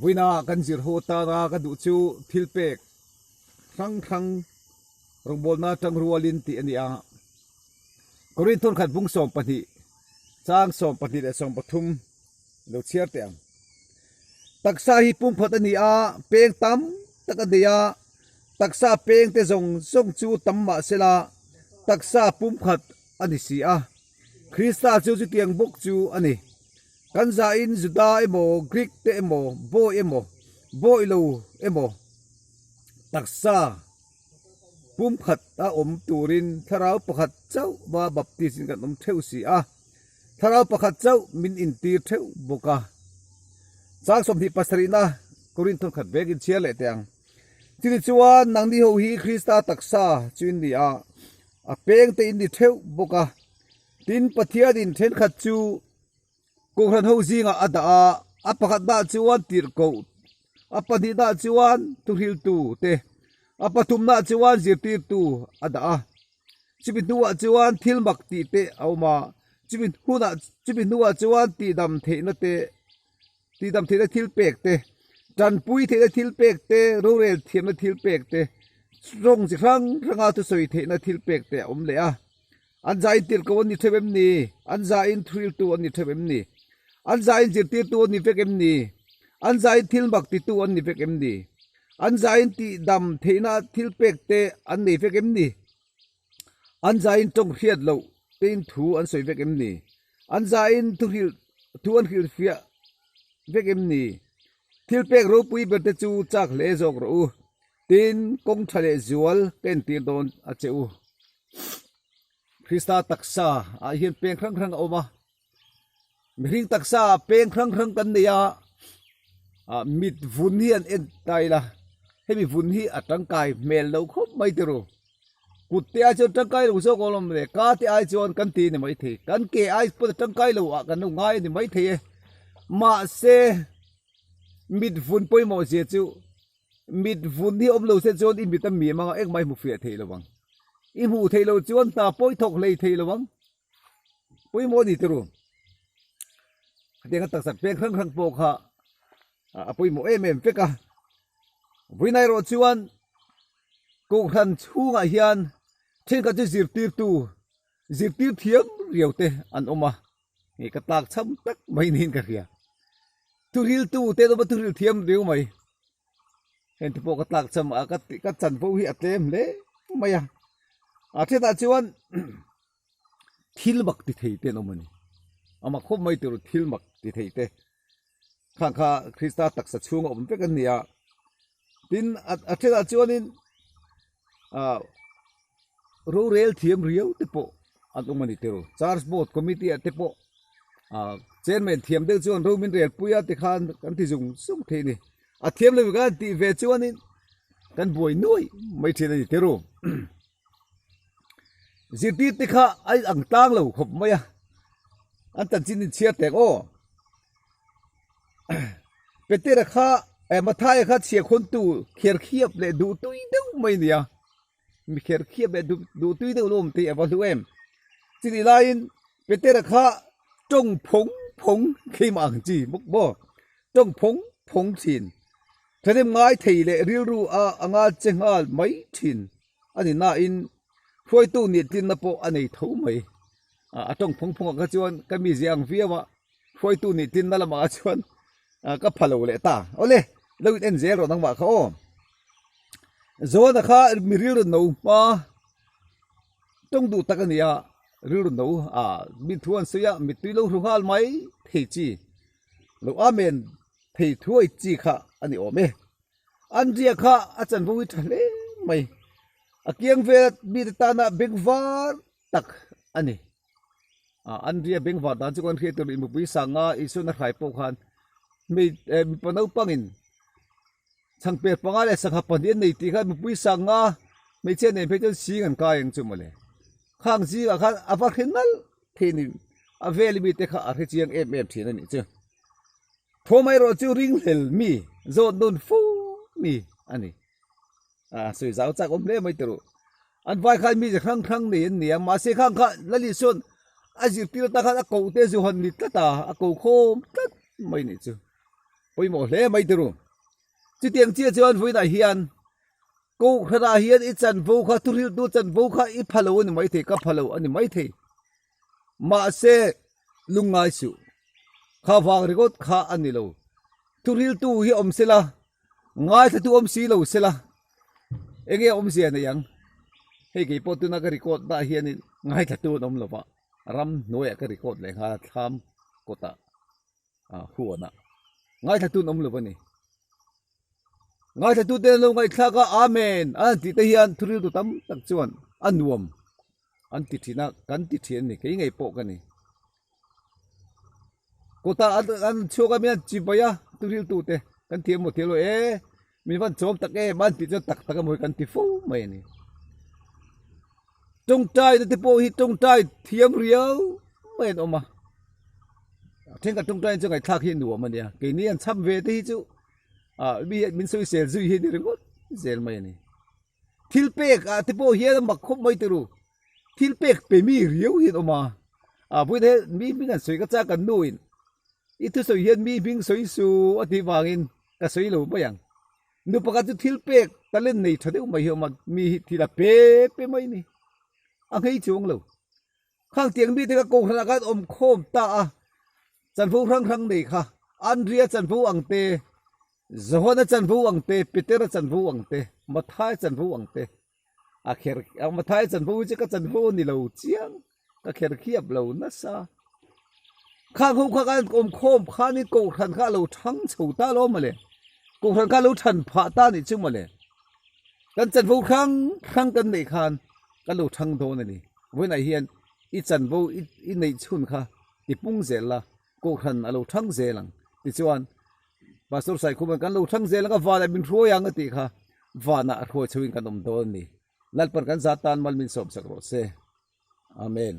buina kan zir ho ta ra ka du chu thil pek thang rong bol na tang rualin ti ania korin ton khat bung som pati chang som pati le som pathum lo chiar te taksa hi pum phat ania peng tam takadia taksa peng te zong chu tamma sela taksa pum khat ani si a Krista chu tiang bok chu ani kanza in juda emo Greek te emo boy lo emo taksa pum khat a turin tharau pakhat chau ba baptism kan theu si a tharau pakhat chau min in tir theu boka chang som thi pasarina korin thon khat begin chia le tiang tini chuan nang ni ho hi Krista taksa chuin ni a peng te in ni theu boka tin pathia din then khat chu ko khan ho zinga ada a pakhat da chuan tir ko a pani da chuan tu hil tu te a pathum na chuan zir tir tu ada chibin nuwa chuan thil mak ti te awma chibin nuwa chuan ti dam the na te ti dam the na thil pek te tran pui the na thil pek te rorel thiam na thil pek te rong chi ranga tu soi the na thil pek te le a anjai tir ko ni thebem ni anja in thil tu ni thebem ni anja in zir tir tu ni pekem ni anja in thil mak ti tu ni pekem ni anja in ti dam the na thil pek te an nei pekem ni anja in tong hiat lo tin thu an soi pekem ni anja in thu an hil fia pekem ni thil pek ro pui ber te chu chak le jok ro tin kong thale zual ken tir don a cheu Krista taksa a hian peng khrang oma mihring taksa peng khrang kan nia mit vun hian en taila hemi vun hi atangkai mel lo khop mai tero kutte a chon tangkai lo so kolom le ka ti ai chon kan ti ni mai the kan ke ai pu tangkai lo a kan ngai ni mai the ma se mit vun poi mo je chu mit vun hi om lo se chon in bitam mi ma ek mai mu fia the lo bang i mu the lo chon ta poi thok lei the lo bang poi mo ni tero dengan tak sat peng khrang po kha apoi mo peka buinai ro chuan ko khan chunga hian then ka zir tir thiam riaute an oma nge ka tak cham tak mai nin ka ria tu hil tu te do tu hil thiam riu mai hen tu po ka tak cham a ka chan po hi atlem le maya a the ta chuan thil mak ti thei te no mani ama khop mai tur thil mak ti thei te khang kha Krista taksa chunga om pe kan nia tin a the ta chuan in ro rel thiam riau te po an mani tero charge board committee te po chairman thiam de chuan ro min rel puya te khan kan ti jung sung the ni a thiam le ga ti ve chuan in kan boi noi mai the ni tero ziti te kha ai ang tang lo khop maya an tan chin chia te o petera kha mathai kha chia khon tu kher khiap le du tui deu mai nia mi kher khiap le du tui deu lom ti ava luem chini lain petera kha tong phong khi mang chi muk bo tong phong chin thadem ngai thei le riu ru a anga chengal mai thin ani na in phoi tu ni tin na po anei tho mai atong phong ka chuan ka mi jiang viawa phoi tu ni tin na lama chuan ka phalo le ta ole lo en zel ro nang ma kha o zo na kha mi ril no pa tong du takania ril no mi thuan suya mi tuilo ruhal mai thei chi lo amen thei thuai chi kha ani ome an ria kha achan vui thale mai akiang ve mi ta na big var tak ani an ria beng va dan chu kon khe tur mu pui sanga isu na khai po khan mi panau pangin changpe panga le sakha pandin nei ti khan mu pui sanga mi chen ne phe si ngan ka yang chu male khang ji a khan apa khinal thini aveli mi te kha a chiang em thin ani chu thomai ro chu ring hel mi zo don fu mi ani sui zau chak om le mai tru an vai khan mi je khang ni nia ma se khang kha lali sun azir tir ta kha ko te ju han ni ta a ko khom tat mai ni chu poi mo hle mai tiru chi tiang chia chuan vui na hian ko khara hian I chan vo kha turil tu chan vo kha I phalo ani mai the ka phalo ani mai the ma se lungai su kha wang rigot kha ani lo turil tu hi om sela ngai tha tu om si lo sela enge om si ana yang hei ke po tu na ka record da hian ngai tha tu nom lo ba ram noya ka record le ha tham kota huana ngai tha tu nom lo ba ni ngai tha tu te lo ngai thla ka amen an ti te hian turil tu tam tak chuan anuam an ti thina kan ti thian ni ke ngai po ka ni kota an choka me chibaya turil tu te kan thiam mo thelo mi van chom tak man ti cho tak tak mo kan ti fu mai ni tong tai te po hi tong tai thiam riau men oma theng ka tong tai cho ngai thak hi nu ma nia ke ni an cham ve te hi chu bi min soi sel zui hi ni ringot zel mai ni thil pek te po hi ma khop mai teru thil pek pe mi riau hi oma bu de mi kan soi ka cha kan nuin itu soi hian mi bing soi su ati wangin ka soi lo ba yang nu pakat tu thil pek talen nei thadeu mai hi ma mi thila pe pe mai ni angai chung lo khang tiang mi te ka ko khana ka om khom ta chan phu rang nei kha andria chan phu ang te zohona chan phu ang te peter chan phu ang te mathai chan phu ang te akher mathai chan phu che ka chan phu ni lo chiang ka kher khiap lo na sa khang hu kha kan om khom kha ni ko khan kha lo thang chho ta lo ma le ko khan kha lo than pha ta ni chu ma le kan chan phu khang kan nei khan kan lo thang do na ni when I hian I chan phu I nei chun kha I pung zel la ko khan alo thang zelang ti chuan pastor sai khu kan lo thang zel ka wa la min ro yang ati kha wa na ro chuin kan om do ni lalpar kan zatan mal min som sak ro se amen